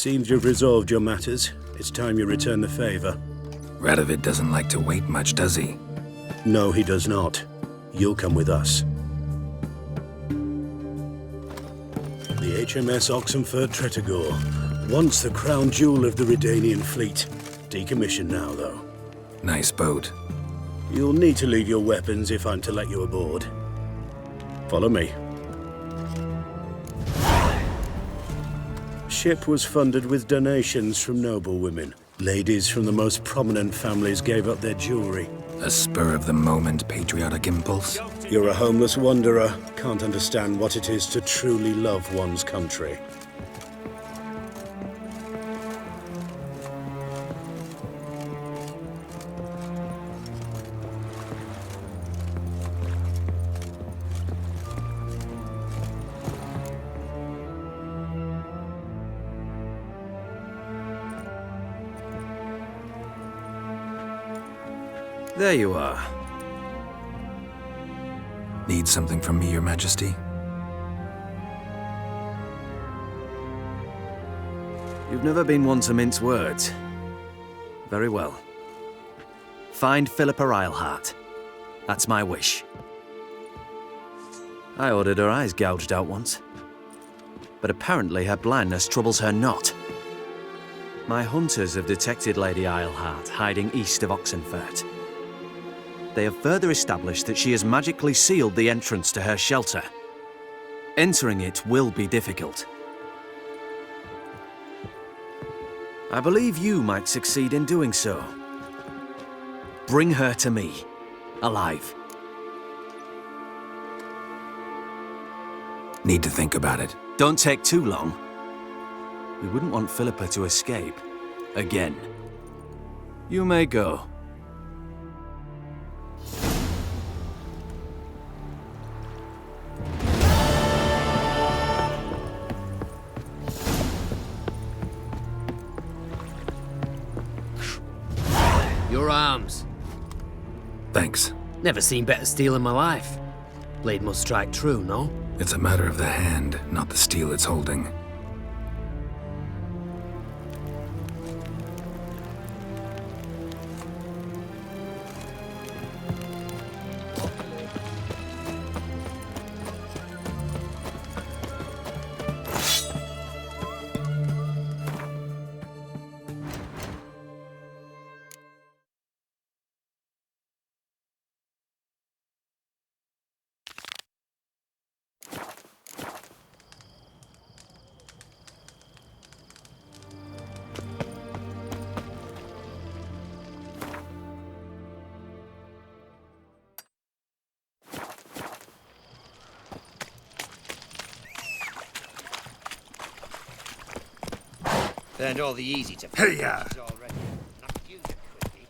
Seems you've resolved your matters. It's time you return the favor. Radovid doesn't like to wait much, does he? No, he does not. You'll come with us. The HMS Oxenford Tretogor, once the crown jewel of the Redanian fleet. Decommissioned now, though. Nice boat. You'll need to leave your weapons if I'm to let you aboard. Follow me. Ship was funded with donations from noble women. Ladies from the most prominent families gave up their jewelry. A spur-of-the-moment patriotic impulse? You're a homeless wanderer. Can't understand what it is to truly love one's country. There you are. Need something from me, Your Majesty? You've never been one to mince words. Very well. Find Philippa Eilhart. That's my wish. I ordered her eyes gouged out once. But apparently her blindness troubles her not. My hunters have detected Lady Eilhart hiding east of Oxenfurt. They have further established that she has magically sealed the entrance to her shelter. Entering it will be difficult. I believe you might succeed in doing so. Bring her to me, alive. Need to think about it. Don't take too long. We wouldn't want Philippa to escape. Again. You may go. Your arms. Thanks. Never seen better steel in my life. Blade must strike true, no? It's a matter of the hand, not the steel it's holding. Learned all the easy to Hey-ya! already. Not you, quickie.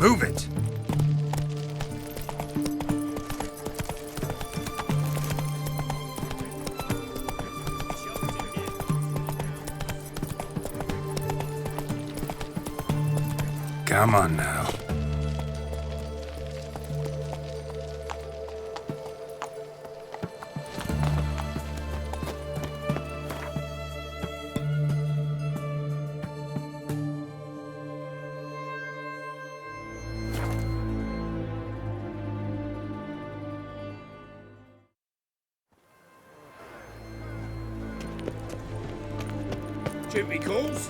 Move it! Come on now. Duty calls.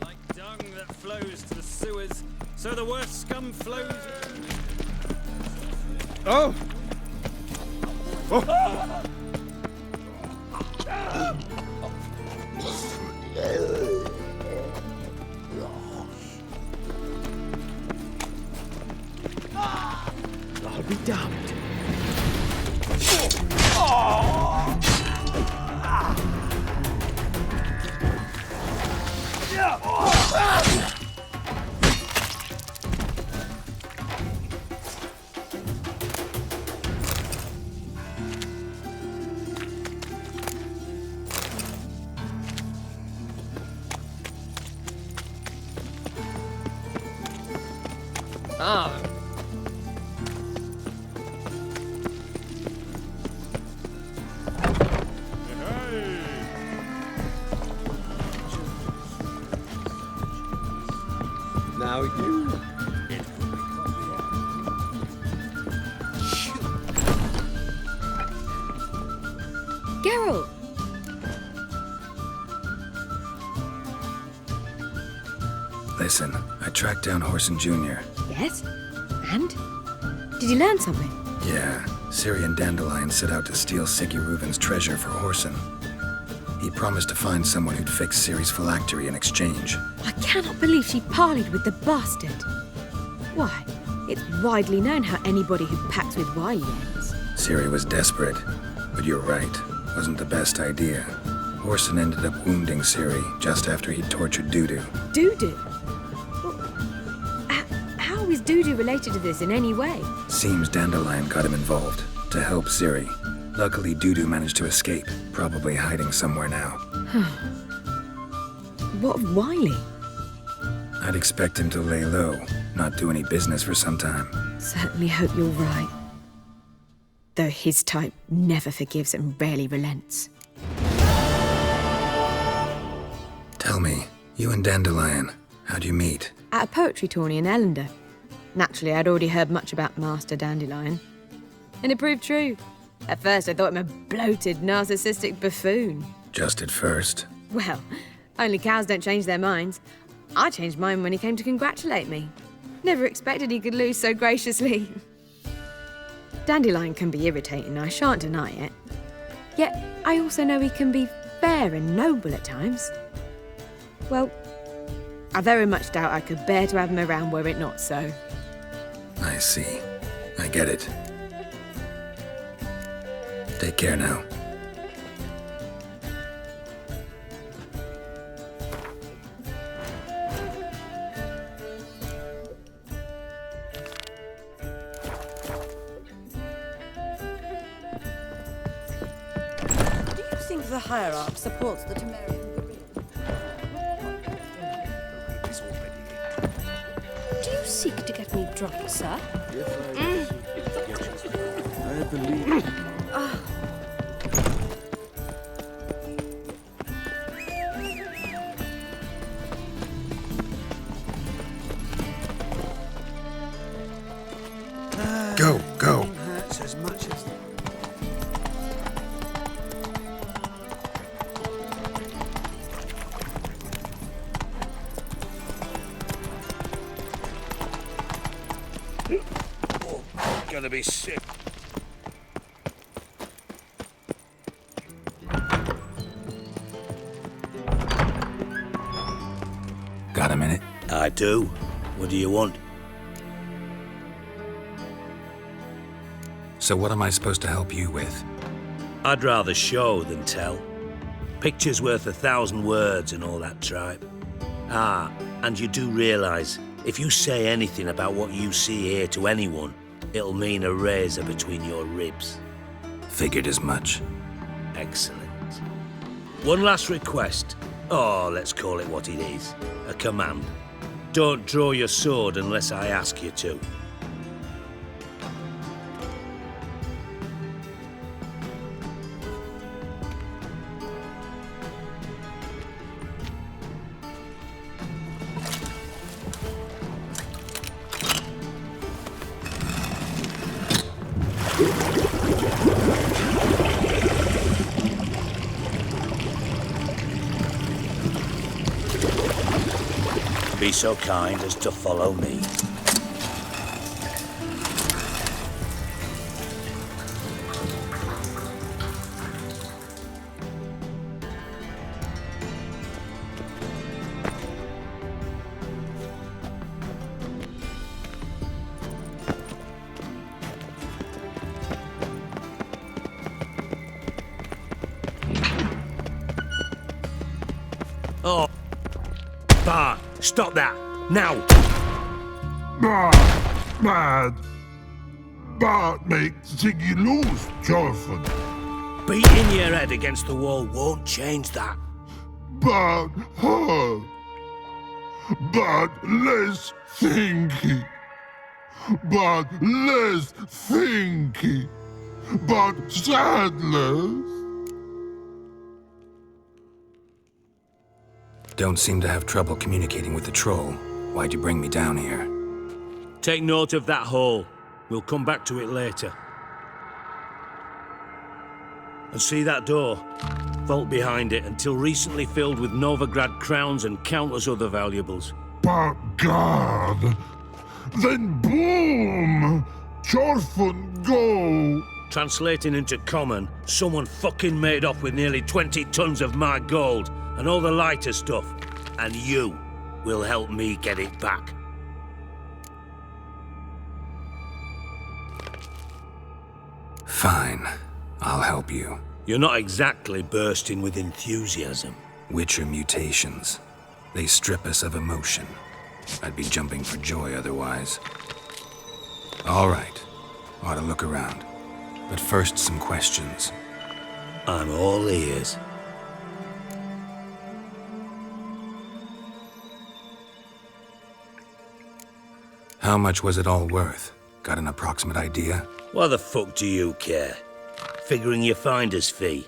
Like dung that flows to the sewers, so the worst scum flows. Oh! Oh! I'll be damned. Ah, now you. Geralt! Listen, I tracked down Horson Jr. Yes? And? Did you learn something? Yeah, Ciri and Dandelion set out to steal Sigi Reuven's treasure for Horson. He promised to find someone who'd fix Ciri's phylactery in exchange. I cannot believe she parleyed with the bastard. Why, it's widely known how anybody who packs with wily ends. Ciri was desperate, but you're right, wasn't the best idea. Horson ended up wounding Ciri just after he tortured Dudu. Dudu? Well, how is Dudu related to this in any way? Seems Dandelion got him involved to help Ciri. Luckily, Dudu managed to escape, probably hiding somewhere now. What of Wily? I'd expect him to lay low, not do any business for some time. Certainly hope you're right. Though his type never forgives and rarely relents. Tell me, you and Dandelion, how'd you meet? At a poetry tourney in Ellender. Naturally, I'd already heard much about Master Dandelion. And it proved true. At first, I thought him a bloated, narcissistic buffoon. Just at first. Well, only cows don't change their minds. I changed mine when he came to congratulate me. Never expected he could lose so graciously. Dandelion can be irritating, I shan't deny it. Yet, I also know he can be fair and noble at times. Well, I very much doubt I could bear to have him around were it not so. I see. I get it. Take care now. Do you think the hierarch supports the Temerian guerrilla? Do you seek to get me drunk, sir? I believe. Go, go. Hurts as much as. Gonna be sick. Got a minute? I do. What do you want? So what am I supposed to help you with? I'd rather show than tell. Picture's worth 1,000 words and all that tripe. Ah, and you do realise, if you say anything about what you see here to anyone, it'll mean a razor between your ribs. Figured as much. Excellent. One last request. Oh, let's call it what it is. A command. Don't draw your sword unless I ask you to. Be so kind as to follow me. Oh, Bar, stop that, now! Bad. Bad makes Sigi lose, Jonathan. Beating your head against the wall won't change that. Bad hurt. Bad less thinking. but less thinky, but sadless. Don't seem to have trouble communicating with the troll. Why'd you bring me down here? Take note of that hole. We'll come back to it later. And see that door? Vault behind it, until recently filled with Novigrad crowns and countless other valuables. But God, then boom! Chorfun go! Translating into common, someone fucking made off with nearly 20 tons of my gold and all the lighter stuff. And you will help me get it back. Fine. I'll help you. You're not exactly bursting with enthusiasm. Witcher mutations. They strip us of emotion. I'd be jumping for joy otherwise. All right. Ought to look around. But first, some questions. I'm all ears. How much was it all worth? Got an approximate idea? Why the fuck do you care? Figuring your finder's fee.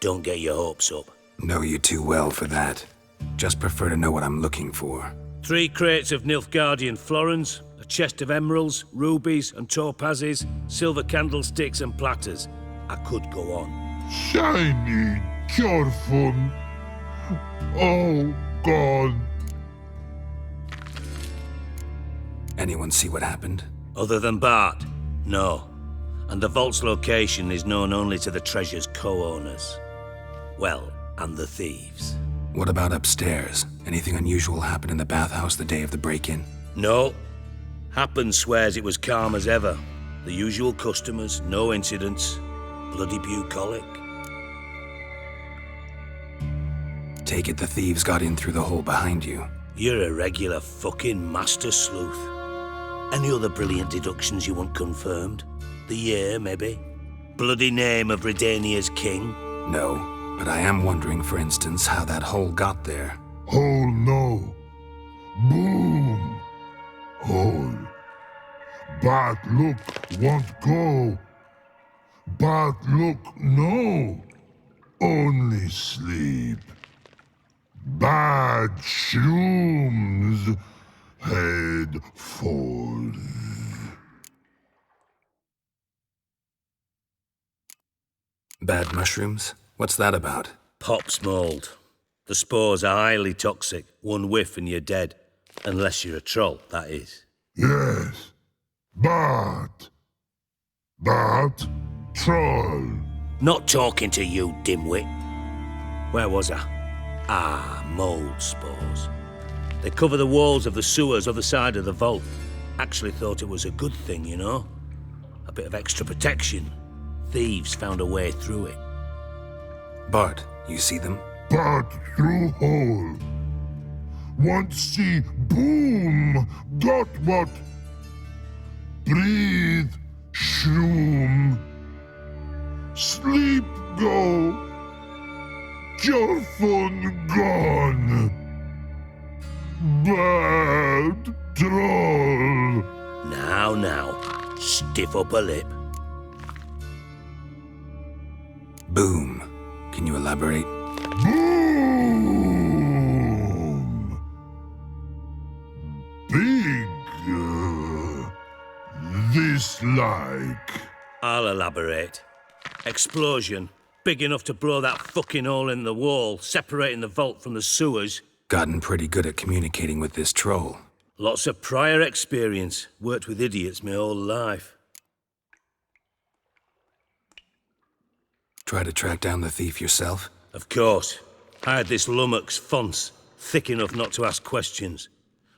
Don't get your hopes up. Know you too well for that. Just prefer to know what I'm looking for. 3 crates of Nilfgaardian florins, a chest of emeralds, rubies and topazes, silver candlesticks and platters. I could go on. Shiny Chorfun. Oh, God. Anyone see what happened? Other than Bart? No. And the vault's location is known only to the treasure's co-owners. Well, and the thieves. What about upstairs? Anything unusual happen in the bathhouse the day of the break-in? No. Happen swears it was calm as ever. The usual customers, no incidents. Bloody bucolic. Take it the thieves got in through the hole behind you. You're a regular fucking master sleuth. Any other brilliant deductions you want confirmed? The year, maybe? Bloody name of Redania's king? No, but I am wondering, for instance, how that hole got there. Hole no. Boom. Hole. But look won't go. But look no. Only sleep. Bad shrooms. Head falls. Bad mushrooms? What's that about? Pop's mold. The spores are highly toxic. One whiff and you're dead. Unless you're a troll, that is. Yes. But troll. Not talking to you, dimwit. Where was I? Ah, mold spores. They cover the walls of the sewers other side of the vault. Actually thought it was a good thing, you know? A bit of extra protection. Thieves found a way through it. Bart, you see them? But through hole. Want see boom. Got what? Breathe. Shroom. Sleep go. Chorfun gone. Bad troll. Now, stiff upper lip. Boom. Can you elaborate? Boom. Big. This like. I'll elaborate. Explosion. Big enough to blow that fucking hole in the wall, separating the vault from the sewers. Gotten pretty good at communicating with this troll. Lots of prior experience. Worked with idiots my whole life. Try to track down the thief yourself? Of course. I had this lummox, Fons, thick enough not to ask questions.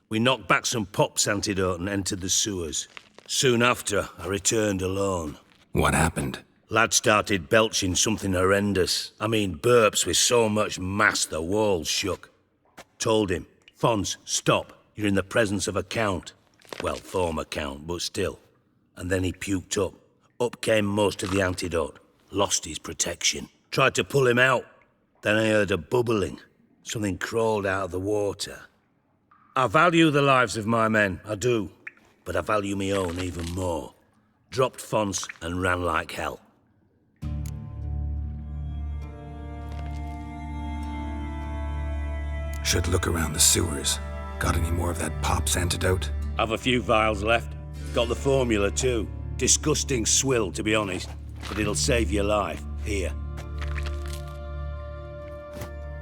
We knocked back some Pop's antidote and entered the sewers. Soon after, I returned alone. What happened? Lad started belching something horrendous. I mean, burps with so much mass the walls shook. Told him, Fons, stop. You're in the presence of a count. Well, former count, but still. And then he puked up. Up came most of the antidote. Lost his protection. Tried to pull him out. Then I heard a bubbling. Something crawled out of the water. I value the lives of my men, I do. but I value me own even more. Dropped fonts and ran like hell. Should look around the sewers. Got any more of that Pop's antidote? Have a few vials left. Got the formula too. Disgusting swill, to be honest, but it'll save your life. Here.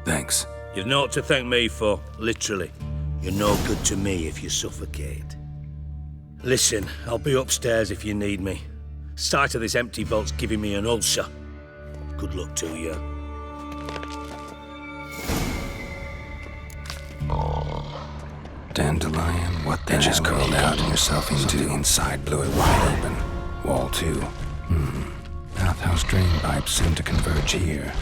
Thanks. You've naught to thank me for, literally. You're no good to me if you suffocate. Listen, I'll be upstairs if you need me. Sight of this empty vault's giving me an ulcer. Good luck to you. Dandelion, what the hell? Curled out and yourself into the inside, blew it wide open. Wall 2. Bathhouse drain pipes seem to converge here.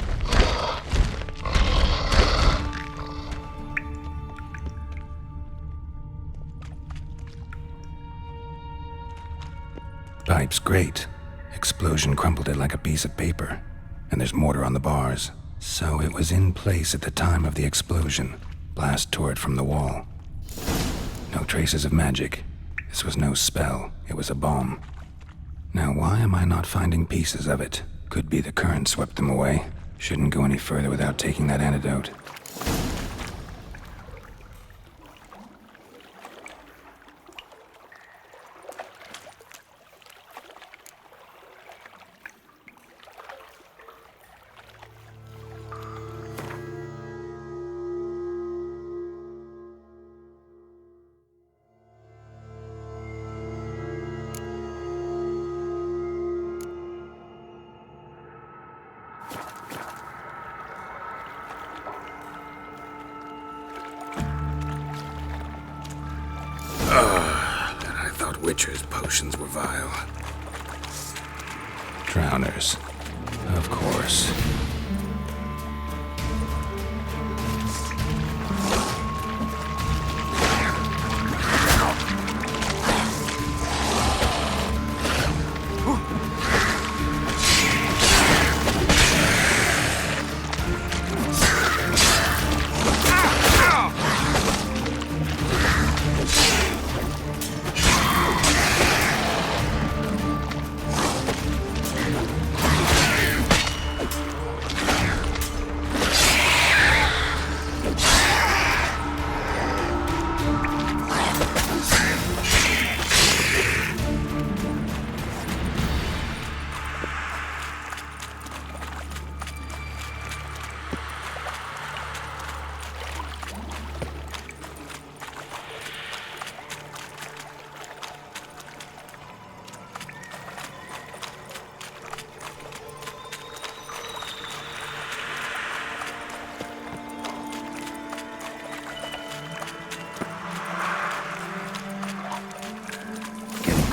Pipe's great. Explosion crumpled it like a piece of paper. And there's mortar on the bars. So it was in place at the time of the explosion. Blast tore it from the wall. No traces of magic. This was no spell. It was a bomb. Now why am I not finding pieces of it? Could be the current swept them away. Shouldn't go any further without taking that antidote. Witcher's potions were vile. Drowners. Of course.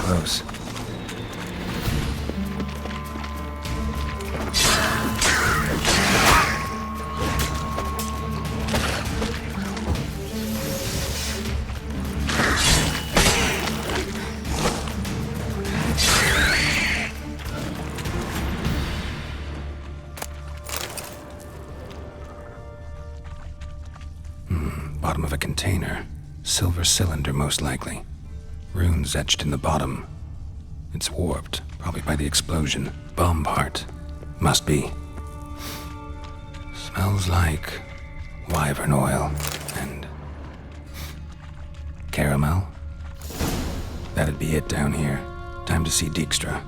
Close. Bottom of a container. Silver cylinder, most likely. Runes etched in the bottom. It's warped, probably by the explosion. Bomb part. Must be. Smells like wyvern oil and caramel. That'd be it down here. Time to see Dijkstra.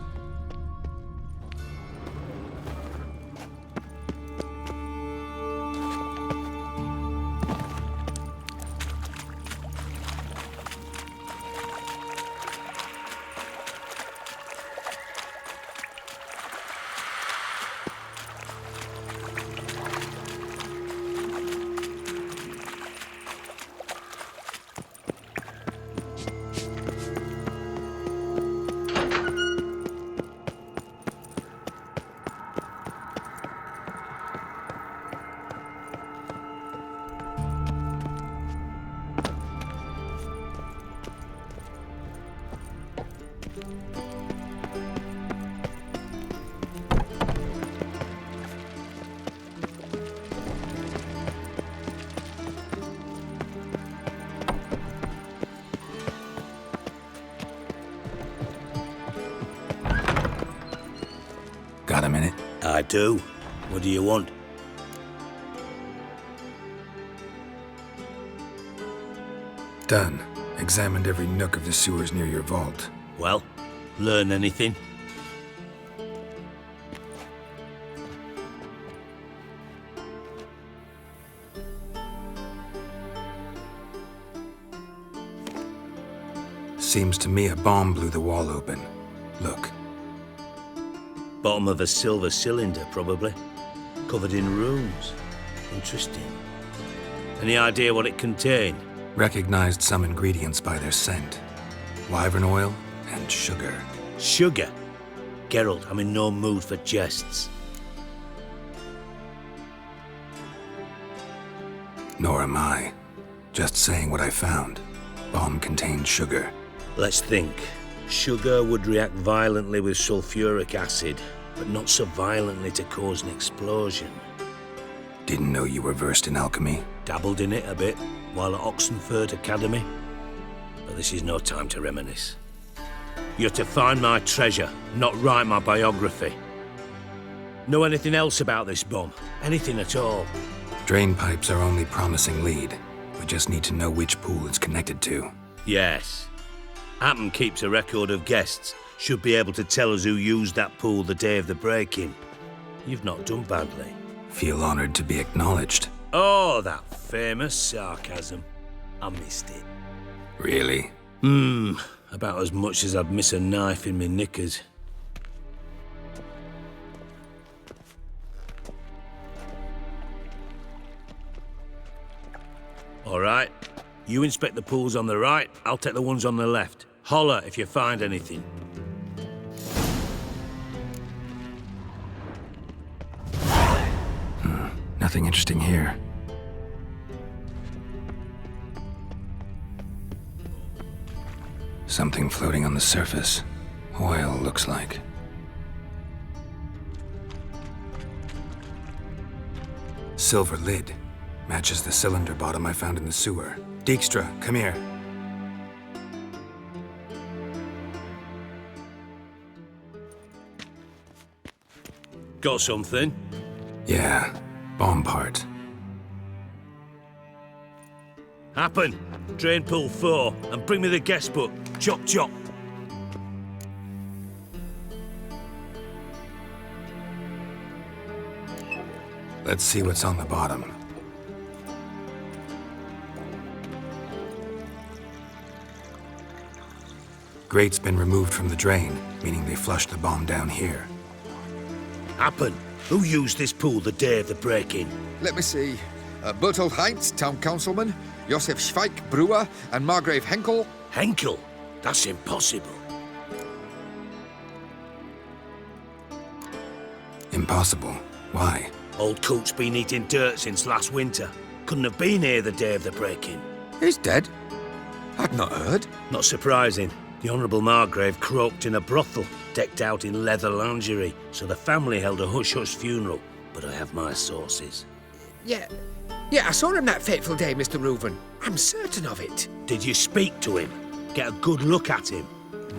do. What do you want? Done. Examined every nook of the sewers near your vault. Well, learn anything? Seems to me a bomb blew the wall open. Look. Bottom of a silver cylinder, probably. Covered in runes. Interesting. Any idea what it contained? Recognized some ingredients by their scent. Wyvern oil and sugar. Sugar? Geralt, I'm in no mood for jests. Nor am I. Just saying what I found. Bomb contained sugar. Let's think. Sugar would react violently with sulfuric acid, but not so violently to cause an explosion. Didn't know you were versed in alchemy. Dabbled in it a bit while at Oxenford Academy. But this is no time to reminisce. You're to find my treasure, not write my biography. Know anything else about this bomb? Anything at all? Drain pipes are only promising lead. We just need to know which pool it's connected to. Yes. Hammond keeps a record of guests. Should be able to tell us who used that pool the day of the break-in. You've not done badly. Feel honored to be acknowledged. Oh, that famous sarcasm. I missed it. Really? About as much as I'd miss a knife in my knickers. All right. You inspect the pools on the right, I'll take the ones on the left. Holler if you find anything. Nothing interesting here. Something floating on the surface. Oil, looks like. Silver lid. Matches the cylinder bottom I found in the sewer. Dijkstra, come here. Got something? Yeah, bomb part. Happen. Drain pool 4, and bring me the guest book. Chop chop. Let's see what's on the bottom. Grate's been removed from the drain, meaning they flushed the bomb down here. Happen. Who used this pool the day of the break-in? Let me see. Bertolt Heinz, town councilman, Josef Schweik, brewer, and Margrave Henkel. Henkel? That's impossible. Impossible. Why? Old coot's been eating dirt since last winter. Couldn't have been here the day of the break-in. He's dead? I'd not heard. Not surprising. The Honourable Margrave croaked in a brothel, decked out in leather lingerie, so the family held a hush-hush funeral. But I have my sources. Yeah, I saw him that fateful day, Mr. Reuven. I'm certain of it. Did you speak to him? Get a good look at him?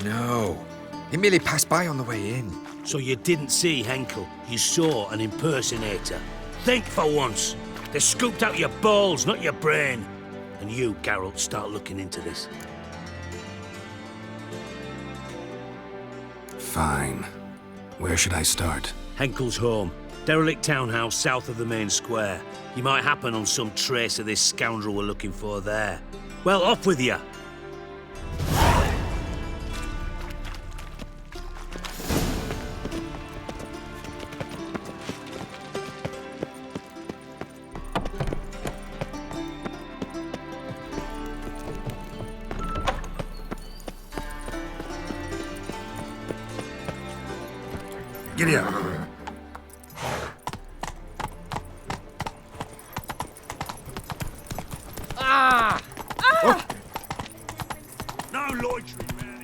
No. He merely passed by on the way in. So you didn't see Henkel, you saw an impersonator. Think for once. They scooped out your balls, not your brain. And you, Geralt, start looking into this. Fine. Where should I start? Henkel's home. Derelict townhouse south of the main square. You might happen on some trace of this scoundrel we're looking for there. Well, off with you. Giddy up. No loitering around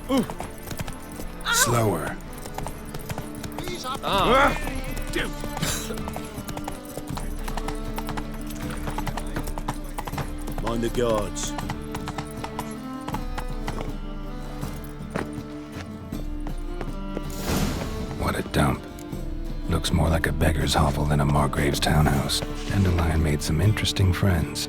here. Slower. Mind the guards. dirt dump. Looks more like a beggar's hovel than a Margrave's townhouse. Dandelion made some interesting friends.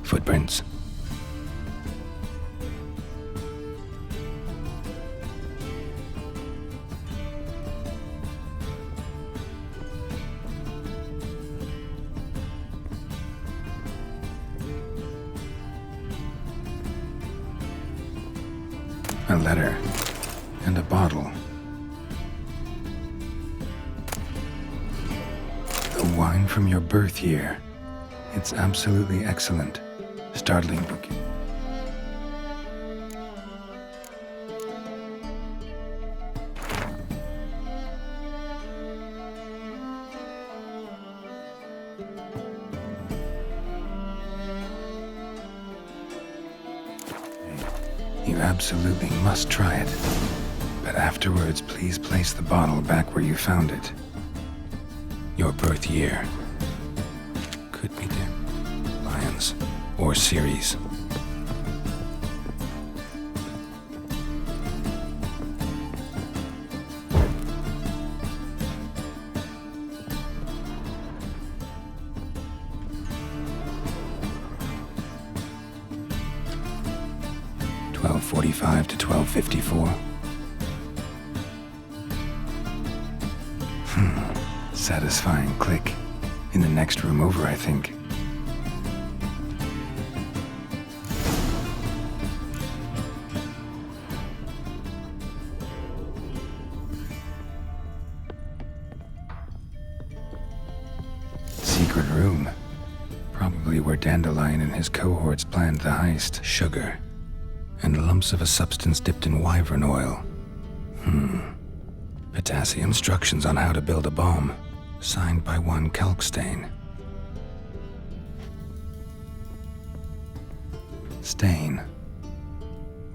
Footprints. A letter and a bottle. The wine from your birth year. It's absolutely excellent. Startling book. You absolutely must try it. But afterwards, please place the bottle back where you found it. Your birth year. Could be Lions or series. .45 to 12:54. Satisfying click. In the next room over, I think. Secret room. Probably where Dandelion and his cohorts planned the heist. Sugar. And lumps of a substance dipped in wyvern oil. Potassium. Instructions on how to build a bomb. Signed by one Kalkstain. Stain.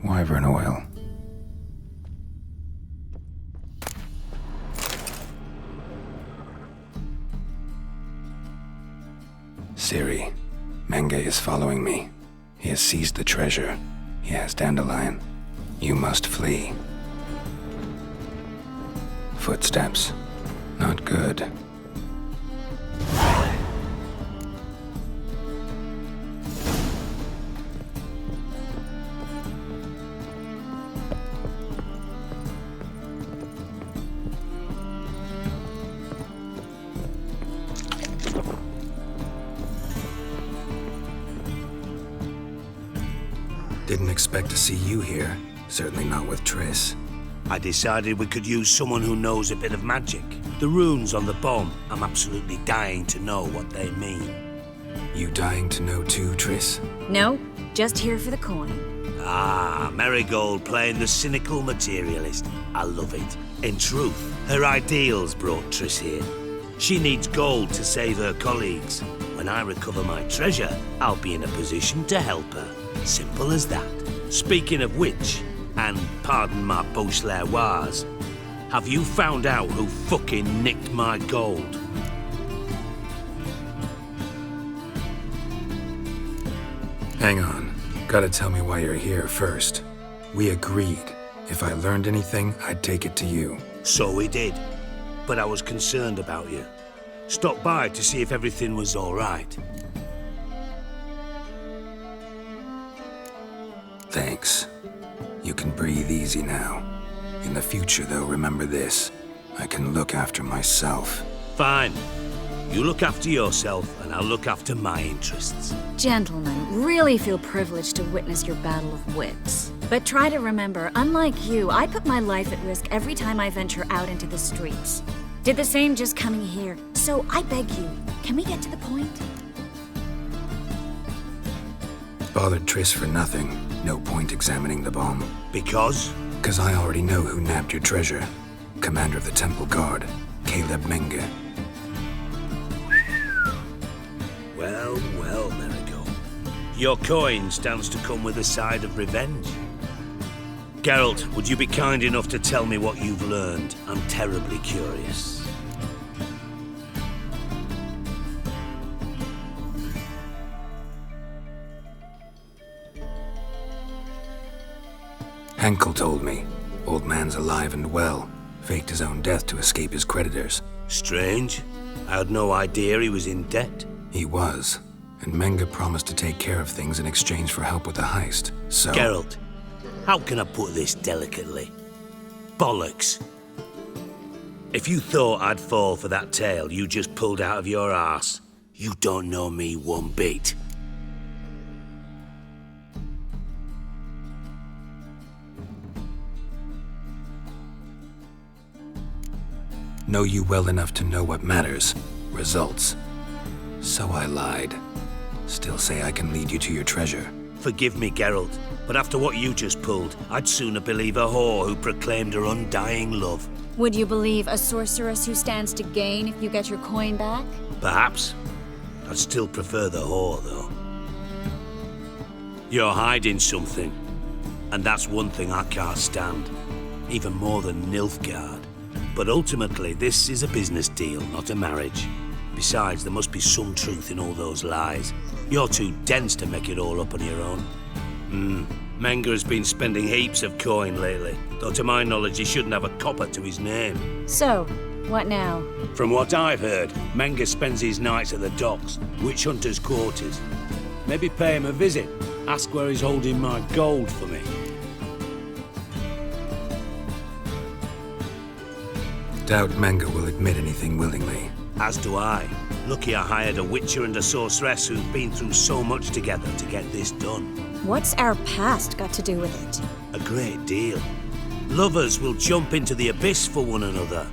Wyvern oil. Ciri. Menge is following me. He has seized the treasure. He has Dandelion. You must flee. Footsteps. Not good. Didn't expect to see you here. Certainly not with Triss. I decided we could use someone who knows a bit of magic. The runes on the bomb, I'm absolutely dying to know what they mean. You dying to know too, Triss? No, just here for the coin. Ah, Marigold playing the cynical materialist. I love it. In truth, her ideals brought Triss here. She needs gold to save her colleagues. When I recover my treasure, I'll be in a position to help her. Simple as that. Speaking of which, and pardon my Beauclervoise, have you found out who fucking nicked my gold? Hang on. Gotta tell me why you're here first. We agreed. If I learned anything, I'd take it to you. So we did. But I was concerned about you. Stopped by to see if everything was all right. Thanks. You can breathe easy now. In the future, though, remember this. I can look after myself. Fine. You look after yourself, and I'll look after my interests. Gentlemen, really feel privileged to witness your battle of wits. But try to remember, unlike you, I put my life at risk every time I venture out into the streets. Did the same just coming here. So I beg you, can we get to the point? Bothered Triss for nothing. No point examining the bomb. Because? Because I already know who nabbed your treasure. Commander of the Temple Guard, Caleb Menge. Well, well, Marigold. Your coin stands to come with a side of revenge. Geralt, would you be kind enough to tell me what you've learned? I'm terribly curious. Henkel told me. Old man's alive and well. Faked his own death to escape his creditors. Strange. I had no idea he was in debt. He was. And Menga promised to take care of things in exchange for help with the heist. So... Geralt, how can I put this delicately? Bollocks. If you thought I'd fall for that tale you just pulled out of your arse, you don't know me one bit. Know you well enough to know what matters. Results. So I lied. Still say I can lead you to your treasure. Forgive me, Geralt, but after what you just pulled, I'd sooner believe a whore who proclaimed her undying love. Would you believe a sorceress who stands to gain if you get your coin back? Perhaps. I'd still prefer the whore, though. You're hiding something, and that's one thing I can't stand. Even more than Nilfgaard. But ultimately, this is a business deal, not a marriage. Besides, there must be some truth in all those lies. You're too dense to make it all up on your own. Menga has been spending heaps of coin lately, though to my knowledge he shouldn't have a copper to his name. So, what now? From what I've heard, Menga spends his nights at the docks, witch hunters' quarters. Maybe pay him a visit, ask where he's holding my gold for me. Doubt Menga will admit anything willingly. As do I. Lucky I hired a witcher and a sorceress who've been through so much together to get this done. What's our past got to do with it? A great deal. Lovers will jump into the abyss for one another.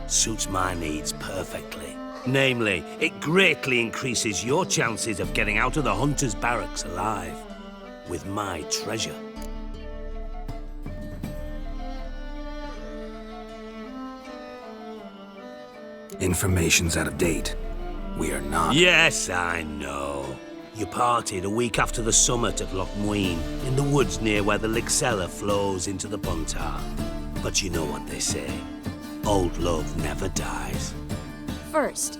Suits my needs perfectly. Namely, it greatly increases your chances of getting out of the hunter's barracks alive. With my treasure. Information's out of date. We are not... Yes, I know. You parted a week after the summit of Loch Muin, in the woods near where the Lixella flows into the Pontar. But you know what they say. Old love never dies. First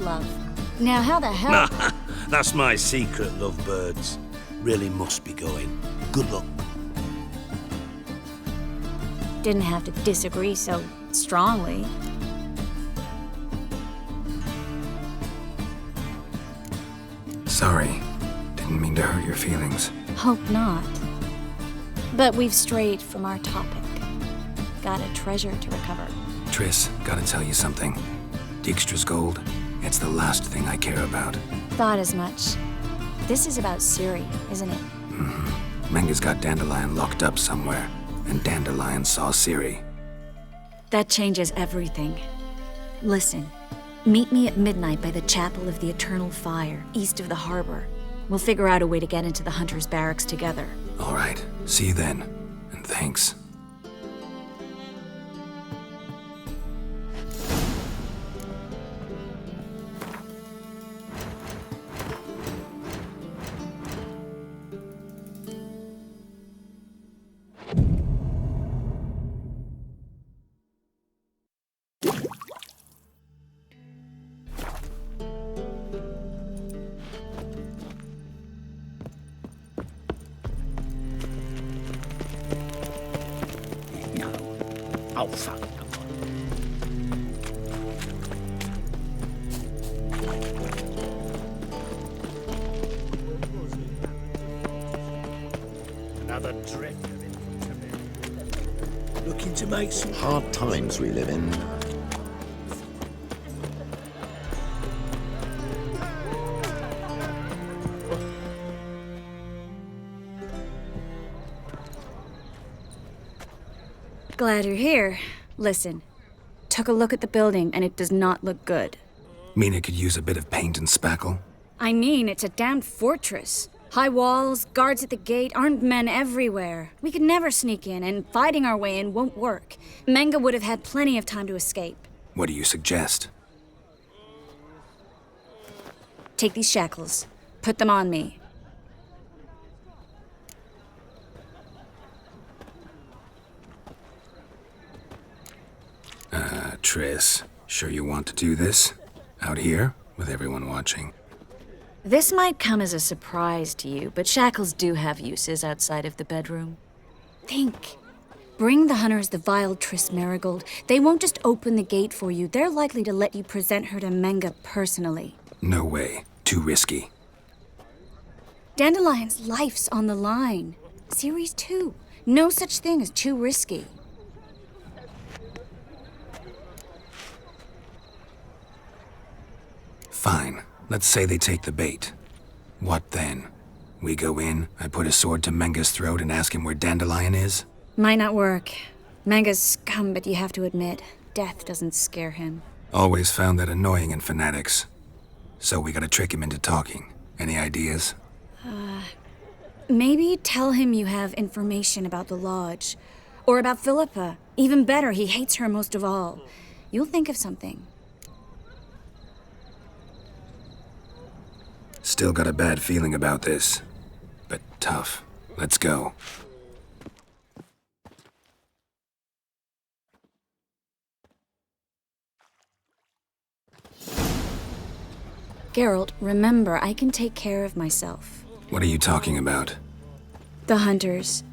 love. Now how the hell... That's my secret, lovebirds. Really must be going. Good luck. Didn't have to disagree so strongly. Sorry. Didn't mean to hurt your feelings. Hope not. But we've strayed from our topic. Got a treasure to recover. Triss, gotta tell you something. Dijkstra's gold, it's the last thing I care about. Thought as much. This is about Ciri, isn't it? Menga's got Dandelion locked up somewhere, and Dandelion saw Ciri. That changes everything. Listen. Meet me at midnight by the Chapel of the Eternal Fire, east of the harbor. We'll figure out a way to get into the Hunter's Barracks together. All right. See you then. And thanks. Oh, fuck. Another trick. Looking to make some hard times we live in. Glad you're here. Listen, took a look at the building and it does not look good. Mean it could use a bit of paint and spackle? I mean, it's a damned fortress. High walls, guards at the gate, armed men everywhere. We could never sneak in, and fighting our way in won't work. Menga would have had plenty of time to escape. What do you suggest? Take these shackles. Put them on me. Triss. Sure you want to do this? Out here, with everyone watching? This might come as a surprise to you, but shackles do have uses outside of the bedroom. Think. Bring the hunters the vile Triss Marigold. They won't just open the gate for you. They're likely to let you present her to Menga personally. No way. Too risky. Dandelion's life's on the line. Series 2. No such thing as too risky. Fine. Let's say they take the bait. What then? We go in, I put a sword to Menga's throat and ask him where Dandelion is? Might not work. Menga's scum, but you have to admit, death doesn't scare him. Always found that annoying in fanatics. So we gotta trick him into talking. Any ideas? Maybe tell him you have information about the Lodge. Or about Philippa. Even better, he hates her most of all. You'll think of something. Still got a bad feeling about this. But tough. Let's go. Geralt, remember, I can take care of myself. What are you talking about? The hunters.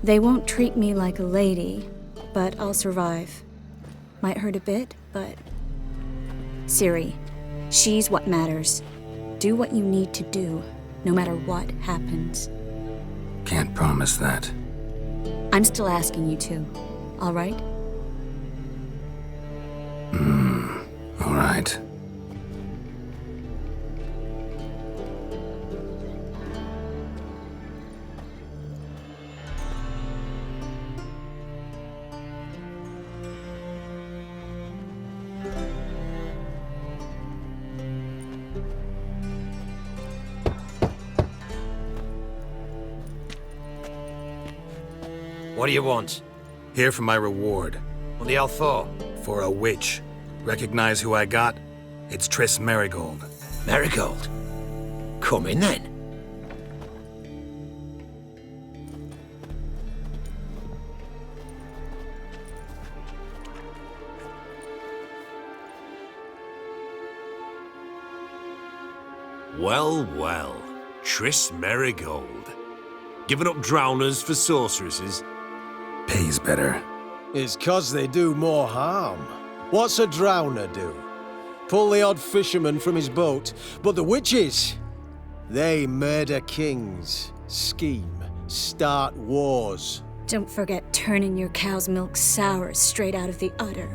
They won't treat me like a lady, but I'll survive. Might hurt a bit, but... Ciri, she's what matters. Do what you need to do, no matter what happens. Can't promise that. I'm still asking you to, all right? All right. What do you want? Here for my reward. What the hell for? For a witch. Recognize who I got? It's Triss Marigold. Marigold? Come in then. Well, well. Triss Marigold. Giving up drowners for sorceresses? Pays better. It's 'cause they do more harm. What's a drowner do? Pull the odd fisherman from his boat. But the witches, they murder kings, scheme, start wars. Don't forget turning your cow's milk sour straight out of the udder.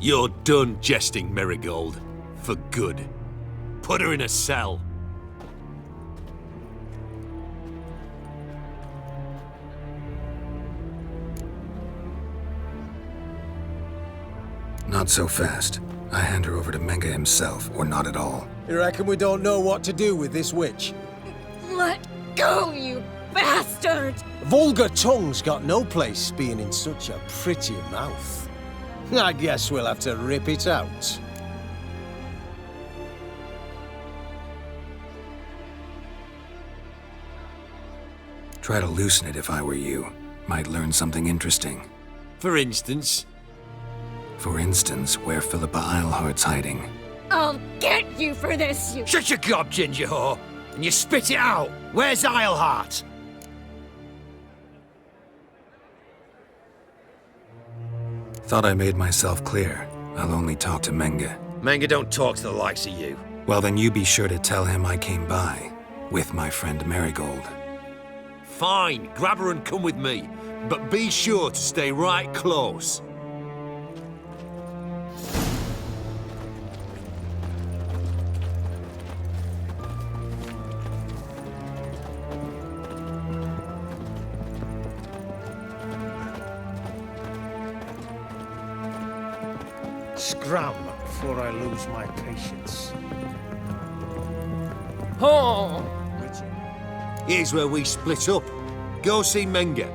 You're done jesting, Marigold. For good. Put her in a cell. Not so fast. I hand her over to Menga himself, or not at all. You reckon we don't know what to do with this witch? Let go, you bastard! Vulgar tongue's got no place being in such a pretty mouth. I guess we'll have to rip it out. Try to loosen it if I were you. Might learn something interesting. For instance? For instance, where Philippa Eilhart's hiding. I'll get you for this, you... Shut your gob, ginger whore, and you spit it out. Where's Eilhart? Thought I made myself clear. I'll only talk to Menga. Menga don't talk to the likes of you. Well, then you be sure to tell him I came by. With my friend Marigold. Fine, grab her and come with me. But be sure to stay right close. Scram before I lose my patience. Oh! Here's where we split up. Go see Menga.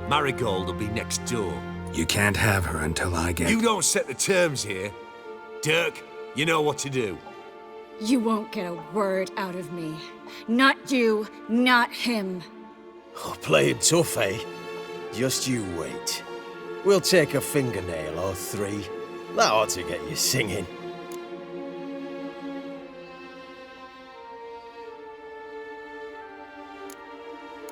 Marigold will be next door. You can't have her until I get... You don't set the terms here. Dirk, you know what to do. You won't get a word out of me. Not you, not him. Oh, playing tough, eh? Just you wait. We'll take a fingernail or three. That ought to get you singing.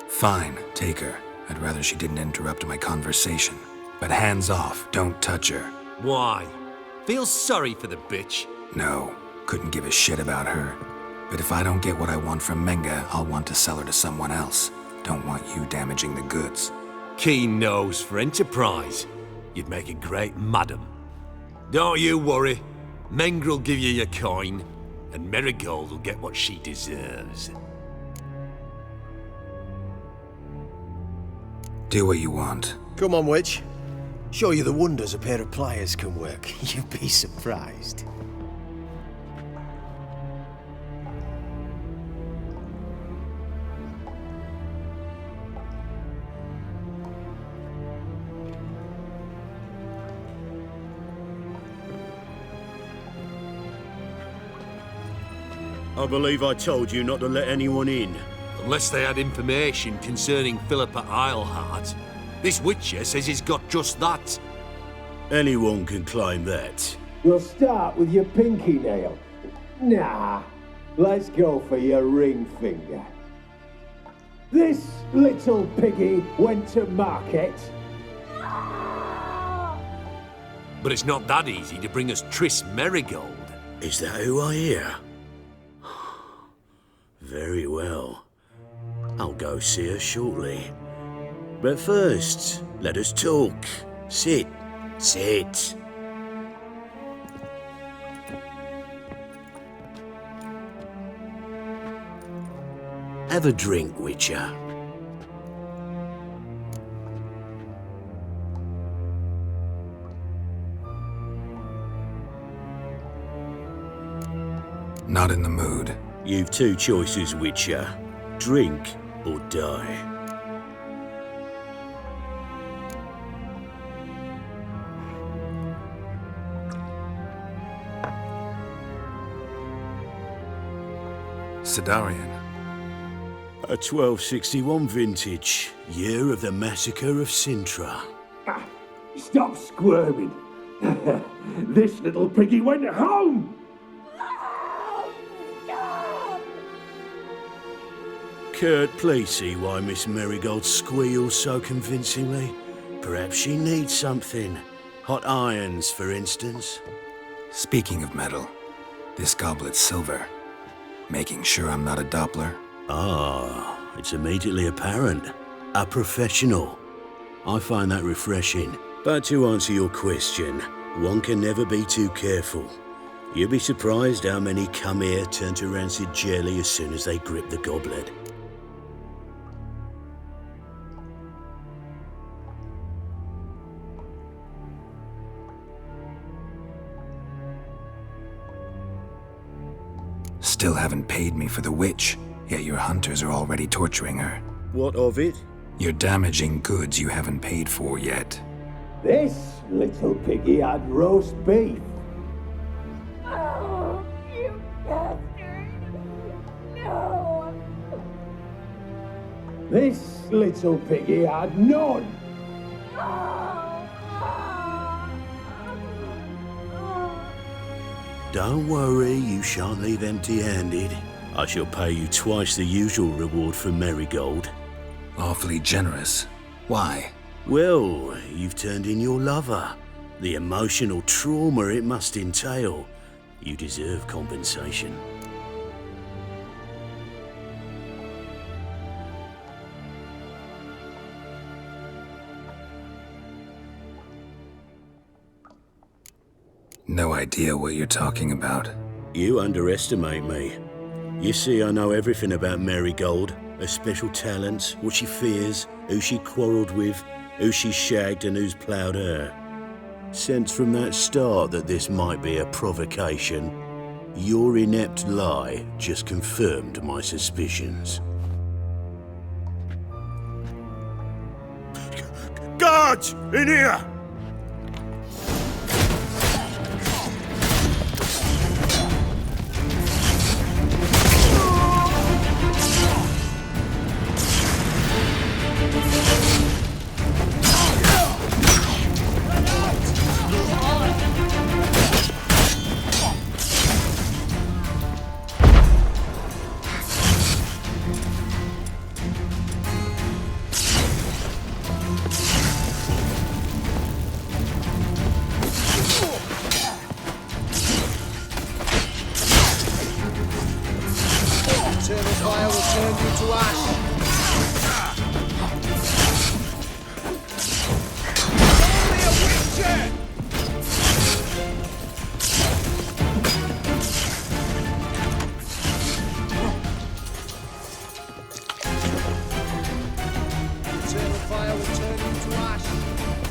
Fine, take her. I'd rather she didn't interrupt my conversation. But hands off, don't touch her. Why? Feel sorry for the bitch? No, couldn't give a shit about her. But if I don't get what I want from Menga, I'll want to sell her to someone else. Don't want you damaging the goods. Keen nose for enterprise. You'd make a great madam. Don't you worry. Mengr'll give you your coin, and Marigold will get what she deserves. Do what you want. Come on, witch. Show you the wonders a pair of pliers can work. You'd be surprised. I believe I told you not to let anyone in. Unless they had information concerning Philippa Eilhart. This Witcher says he's got just that. Anyone can claim that. We'll start with your pinky nail. Nah, let's go for your ring finger. This little piggy went to market. But it's not that easy to bring us Triss Marigold. Is that who I hear? Very well. I'll go see her shortly. But first, let us talk. Sit. Sit. Have a drink, Witcher. Not in the mood. You've two choices, Witcher. Drink or die. Sidarian. A 1261 vintage, year of the massacre of Sintra. Stop squirming. This little piggy went home. Kurt, please see why Miss Marigold squeals so convincingly. Perhaps she needs something. Hot irons, for instance. Speaking of metal, this goblet's silver. Making sure I'm not a Doppler. Ah, it's immediately apparent. A professional. I find that refreshing. But to answer your question, one can never be too careful. You'd be surprised how many come here turn to rancid jelly as soon as they grip the goblet. Still haven't paid me for the witch, yet your hunters are already torturing her. What of it? You're damaging goods you haven't paid for yet. This little piggy had roast beef. Oh, you bastard! No! This little piggy had none. Don't worry, you shan't leave empty-handed. I shall pay you twice the usual reward for Marigold. Awfully generous. Why? Well, you've turned in your lover. The emotional trauma it must entail. You deserve compensation. No idea what you're talking about. You underestimate me. You see, I know everything about Marigold, her special talents, what she fears, who she quarrelled with, who she shagged and who's ploughed her. Sensed from that start that this might be a provocation, your inept lie just confirmed my suspicions. Guards! In here! turn you to ash. Only a witcher! Eternal fire will turn you to ash.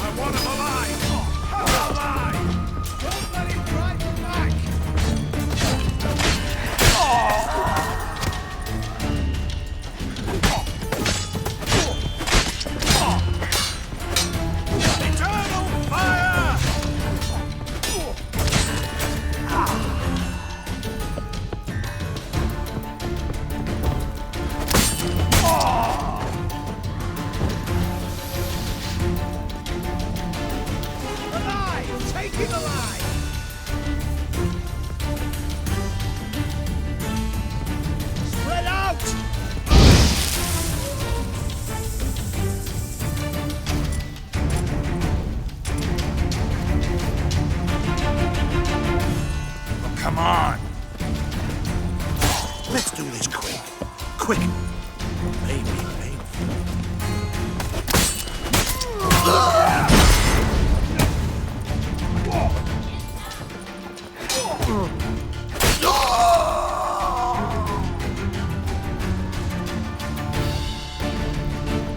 I want him alive! Alive! Don't let him drive you back! Eternal fire! Alive! Take him alive! Spread out! Oh, come on. Let's do this quick. Quick. Maybe painful.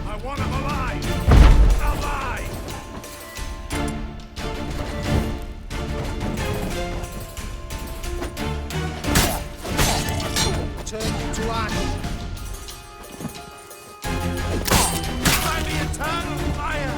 I want him alive! Alive! Turn you to ash. By the eternal fire!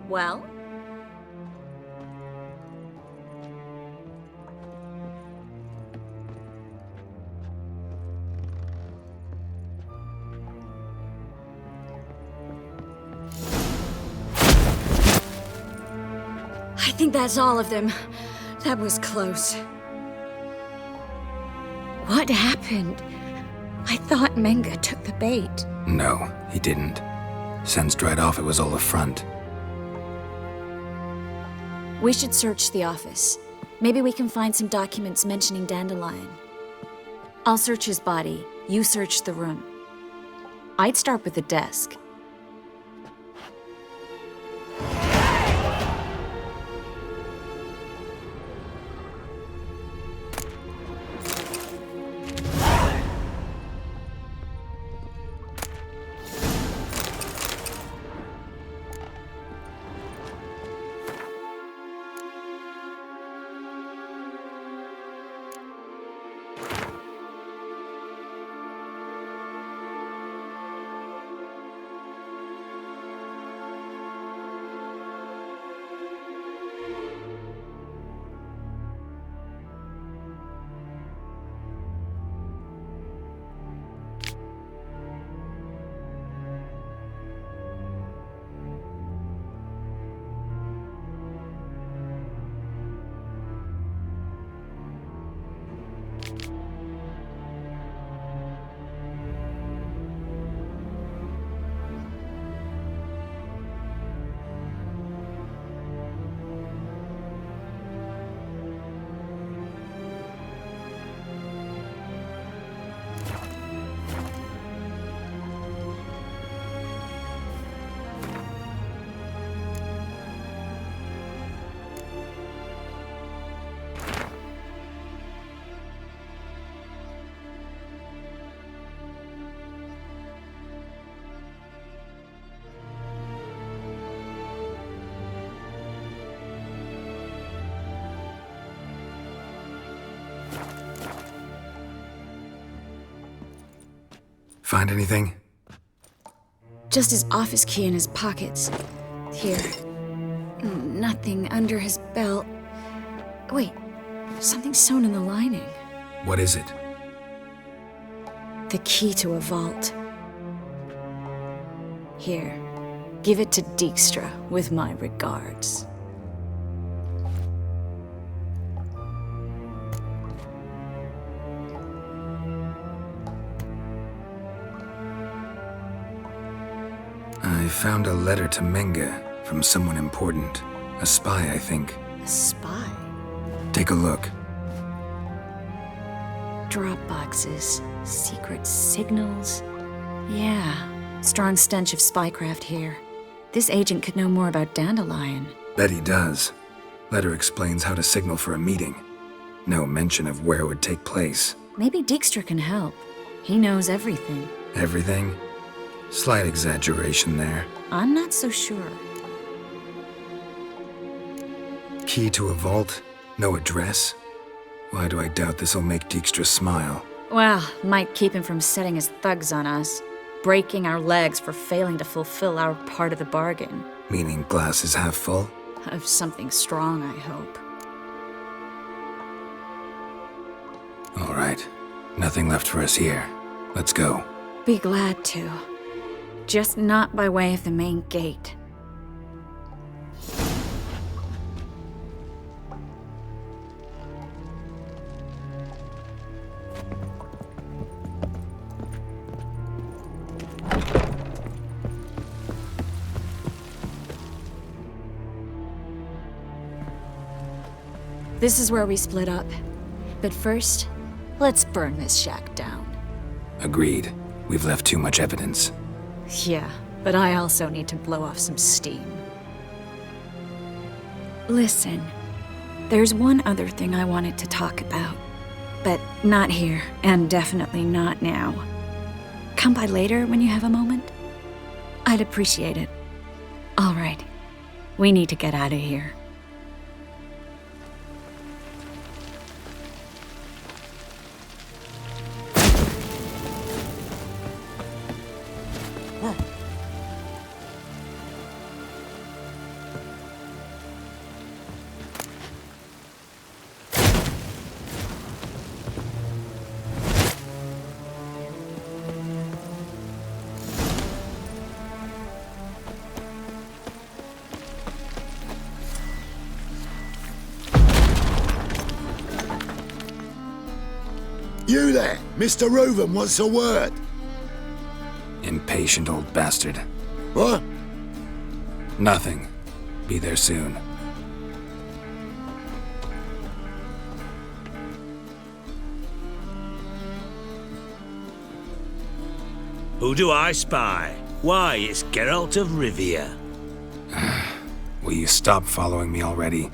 Well? I think that's all of them. That was close. What happened? I thought Menga took the bait. No, he didn't. Sensed right off it was all a front. We should search the office. Maybe we can find some documents mentioning Dandelion. I'll search his body. You search the room. I'd start with the desk. Find anything? Just his office key in his pockets. Here. Nothing under his belt. Wait, something sewn in the lining. What is it? The key to a vault. Here, give it to Dijkstra with my regards. I found a letter to Menge from someone important. A spy, I think. A spy? Take a look. Drop boxes, secret signals. Yeah, strong stench of spycraft here. This agent could know more about Dandelion. Bet he does. Letter explains how to signal for a meeting. No mention of where it would take place. Maybe Dijkstra can help. He knows everything. Everything? Slight exaggeration there. I'm not so sure. Key to a vault? No address? Why do I doubt this'll make Dijkstra smile? Well, might keep him from setting his thugs on us. Breaking our legs for failing to fulfill our part of the bargain. Meaning glass is half full? Of something strong, I hope. All right. Nothing left for us here. Let's go. Be glad to. Just not by way of the main gate. This is where we split up. But first, let's burn this shack down. Agreed. We've left too much evidence. Yeah, but I also need to blow off some steam. Listen, there's one other thing I wanted to talk about. But not here, and definitely not now. Come by later when you have a moment? I'd appreciate it. All right, we need to get out of here. You there, Mr. Reuven wants a word. Impatient old bastard. What? Nothing. Be there soon. Who do I spy? Why, it's Geralt of Rivia. Will you stop following me already?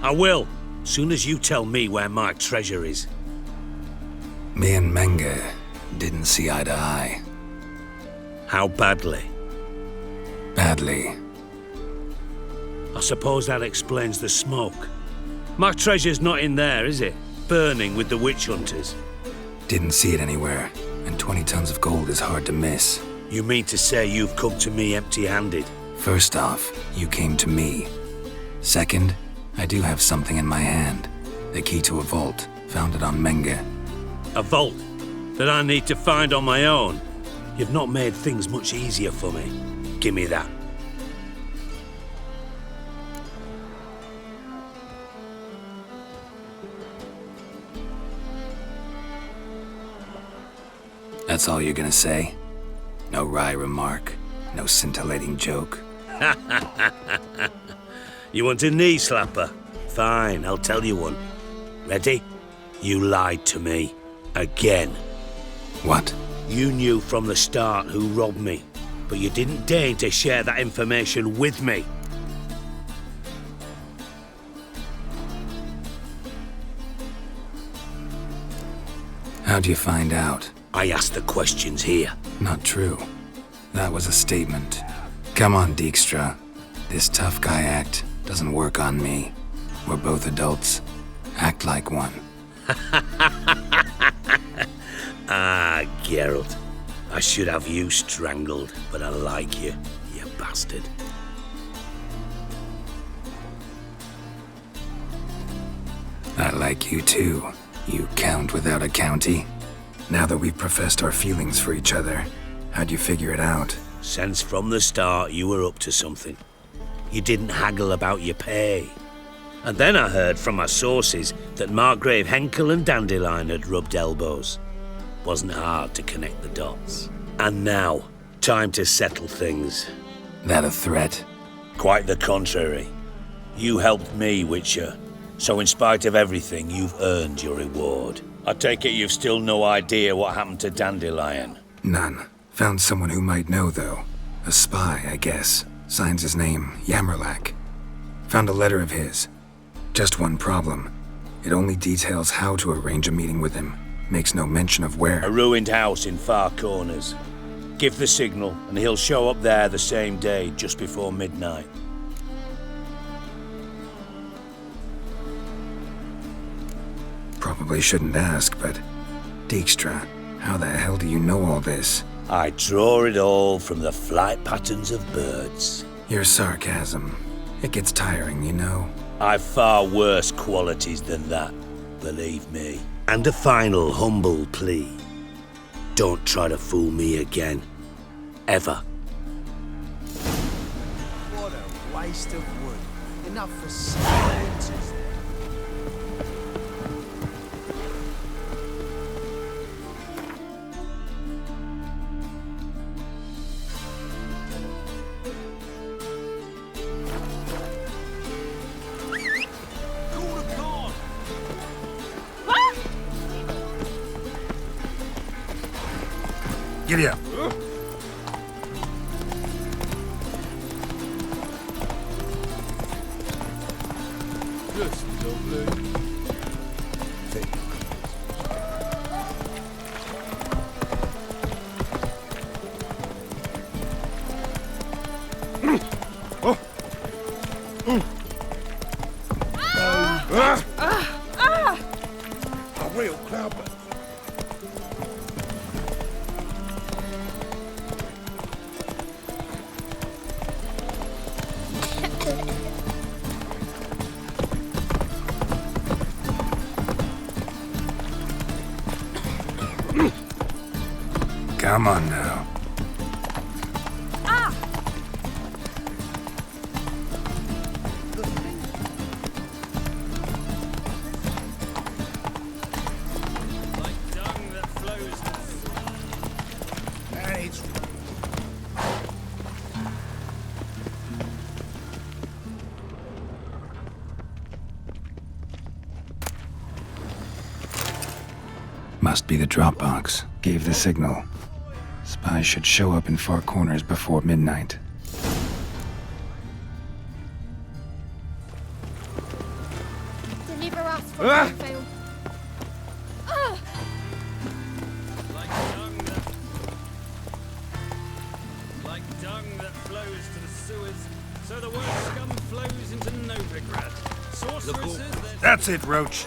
I will, soon as you tell me where my treasure is. Me and Menge didn't see eye to eye. How badly? Badly. I suppose that explains the smoke. My treasure's not in there, is it? Burning with the witch hunters. Didn't see it anywhere, and 20 tons of gold is hard to miss. You mean to say you've come to me empty-handed? First off, you came to me. Second, I do have something in my hand. The key to a vault, found it on Menge. A vault that I need to find on my own. You've not made things much easier for me. Give me that. That's all you're gonna say? No wry remark, no scintillating joke? You want a knee slapper? Fine, I'll tell you one. Ready? You lied to me. Again. What? You knew from the start who robbed me, but you didn't deign to share that information with me. How'd you find out? I asked the questions here. Not true. That was a statement. Come on, Dijkstra. This tough guy act doesn't work on me. We're both adults. Act like one. Ah, Geralt. I should have you strangled, but I like you, you bastard. I like you too, you count without a county. Now that we've professed our feelings for each other, how'd you figure it out? Since from the start you were up to something. You didn't haggle about your pay. And then I heard from my sources that Margrave Henkel and Dandelion had rubbed elbows. Wasn't hard to connect the dots. And now, time to settle things. That a threat? Quite the contrary. You helped me, Witcher. So in spite of everything, you've earned your reward. I take it you've still no idea what happened to Dandelion? None. Found someone who might know, though. A spy, I guess. Signs his name, Yammerlak. Found a letter of his. Just one problem. It only details how to arrange a meeting with him. Makes no mention of where. A ruined house in Far Corners. Give the signal, and he'll show up there the same day, just before midnight. Probably shouldn't ask, but... Dijkstra, how the hell do you know all this? I draw it all from the flight patterns of birds. Your sarcasm. It gets tiring, you know. I've far worse qualities than that, believe me. And a final humble plea. Don't try to fool me again. Ever. What a waste of wood. Enough for 7 winters. Giddy up. Just lovely. A real cloudburst. Come on now. Like dung that flows to Hey, it's Must be the drop box. Gave the signal. Spies should show up in Far Corners before midnight. Deliver us from Renfield. like dung that flows to the sewers, so the worst scum flows into Novigrad. Sorceresses, That's it, Roach.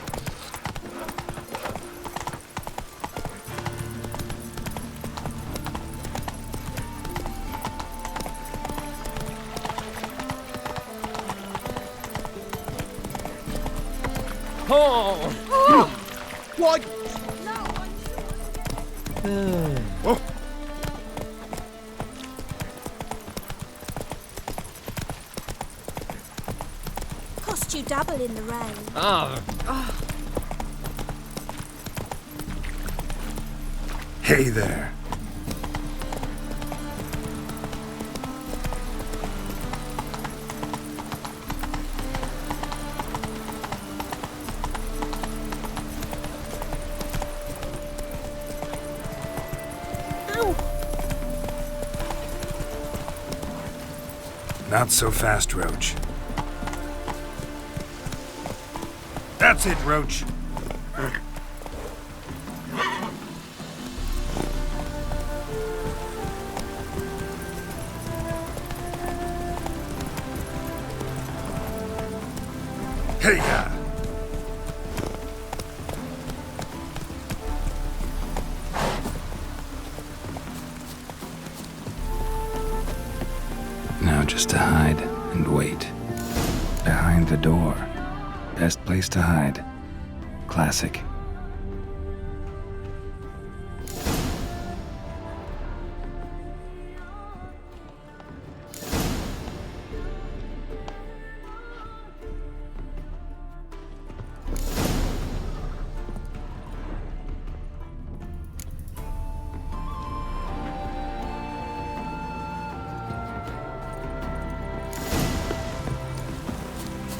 Oh! Why? Oh. Cost you double in the rain. Hey there. Not so fast, Roach. That's it, Roach. Hey-ya! Just to hide and wait. Behind the door. Best place to hide. Classic.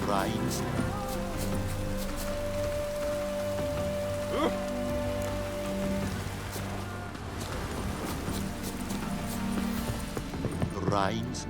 Rhymes. Rhymes.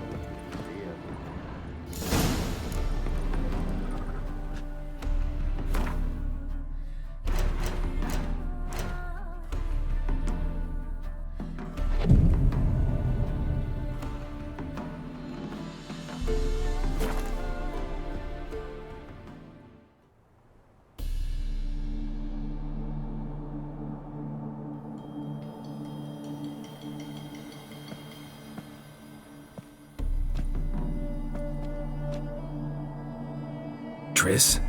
Triss?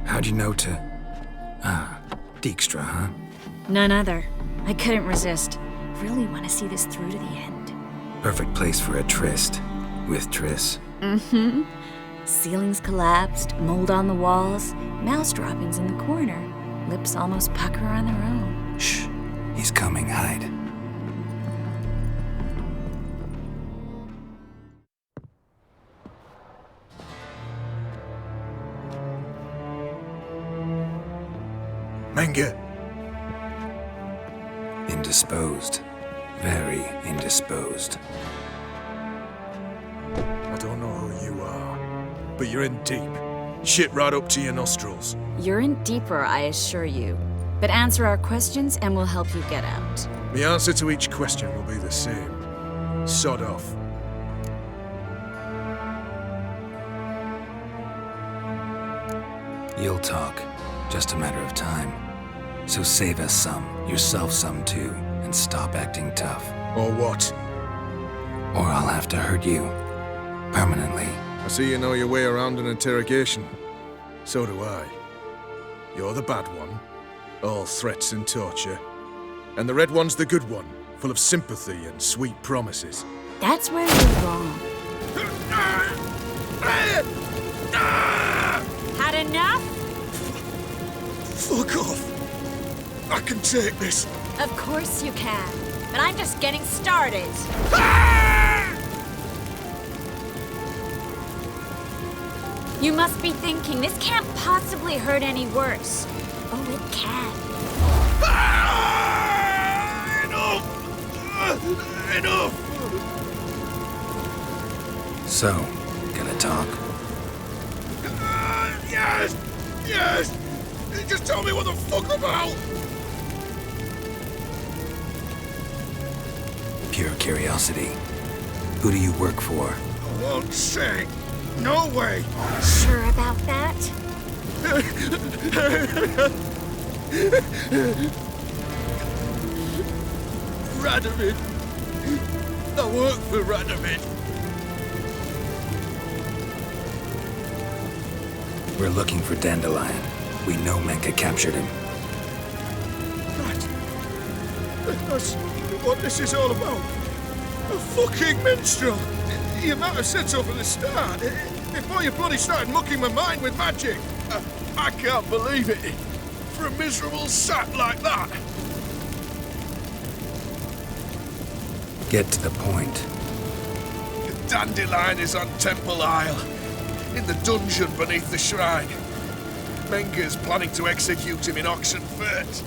How'd you know to... Ah, Dijkstra, huh? None other. I couldn't resist. Really want to see this through to the end. Perfect place for a tryst. With Triss. Mm-hmm. Ceilings collapsed, mold on the walls, mouse droppings in the corner. Lips almost pucker on their own. Shh. He's coming, hide. Menge. Indisposed. Very indisposed. I don't know who you are, but you're in deep. Shit right up to your nostrils. You're in deeper, I assure you. But answer our questions and we'll help you get out. The answer to each question will be the same. Sod off. You'll talk. Just a matter of time. So save us some, yourself some too, and stop acting tough. Or what? Or I'll have to hurt you. Permanently. I see you know your way around an interrogation. So do I. You're the bad one, all threats and torture. And the red one's the good one, full of sympathy and sweet promises. That's where you're wrong. Had enough? Fuck off! I can take this. Of course you can, but I'm just getting started. You must be thinking, this can't possibly hurt any worse. Oh, it can. Enough! Enough! So, gonna talk? Yes! Yes! Just tell me what the fuck about! Pure curiosity. Who do you work for? I won't say. No way! Sure about that? Radovid. I work for Radovid. We're looking for Dandelion. We know Menka captured him. That's what this is all about. A fucking minstrel! You might have said so from the start, before you bloody started mucking my mind with magic. I can't believe it. For a miserable sap like that. Get to the point. Dandelion is on Temple Isle, in the dungeon beneath the shrine. Menga's planning to execute him in Oxenfurt.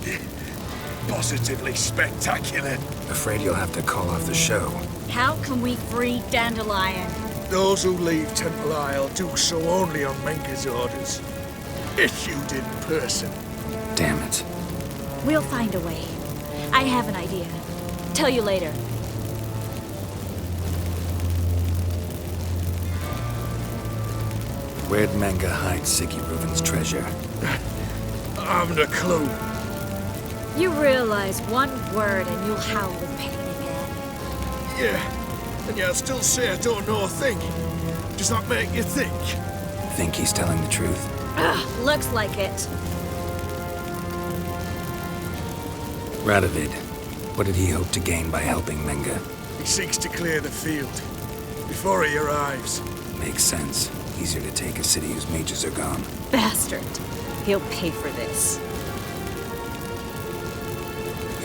Positively spectacular. Afraid you'll have to call off the show. How can we free Dandelion? Those who leave Temple Isle do so only on Menga's orders. Issued in person. Damn it. We'll find a way. I have an idea. Tell you later. Where'd Menga hide Sigi Reuven's treasure? I haven't a clue. You realize one word and you'll howl with pain again. Yeah, and yet I'll still say I don't know a thing. Does that make you think? Think he's telling the truth? Ugh, looks like it. Radovid, what did he hope to gain by helping Menga? He seeks to clear the field before he arrives. Makes sense. Easier to take a city whose mages are gone. Bastard. He'll pay for this.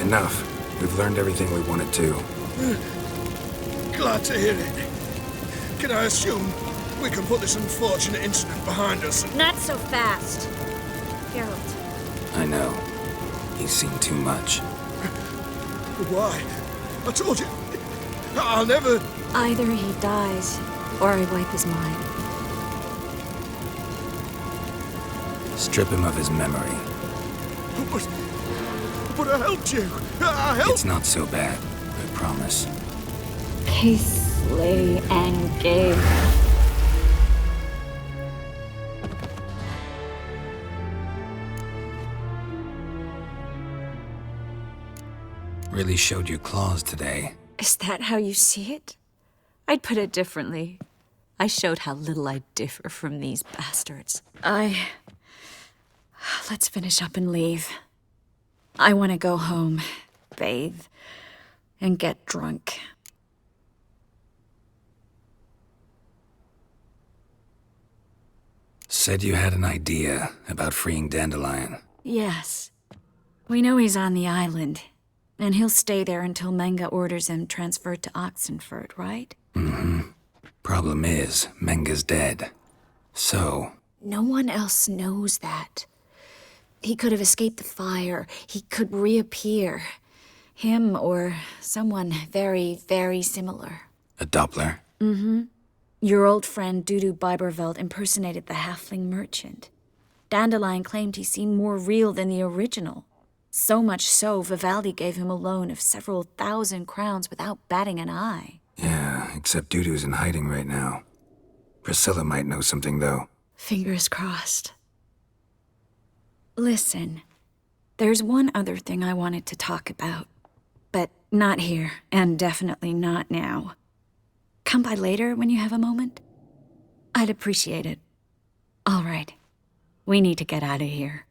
Enough. We've learned everything we wanted to. Glad to hear it. Can I assume we can put this unfortunate incident behind us? Not so fast. Geralt. I know. He's seen too much. Why? I told you. I'll never... Either he dies, or I wipe his mind. Strip him of his memory. But I helped you. I helped... It's not so bad, I promise. Peace, slay, and gave. Really showed your claws today. Is that how you see it? I'd put it differently. I showed how little I differ from these bastards. Let's finish up and leave. I want to go home, bathe, and get drunk. Said you had an idea about freeing Dandelion. Yes. We know he's on the island, and he'll stay there until Menga orders him transferred to Oxenford, right? Mm-hmm. Problem is, Menga's dead. So... No one else knows that. He could have escaped the fire. He could reappear. Him or someone very, very similar. A Doppler? Mm-hmm. Your old friend Dudu Biberveld impersonated the halfling merchant. Dandelion claimed he seemed more real than the original. So much so, Vivaldi gave him a loan of several thousand crowns without batting an eye. Yeah, except Dudu's in hiding right now. Priscilla might know something, though. Fingers crossed. Listen, there's one other thing I wanted to talk about. But not here, and definitely not now. Come by later when you have a moment? I'd appreciate it. All right. We need to get out of here.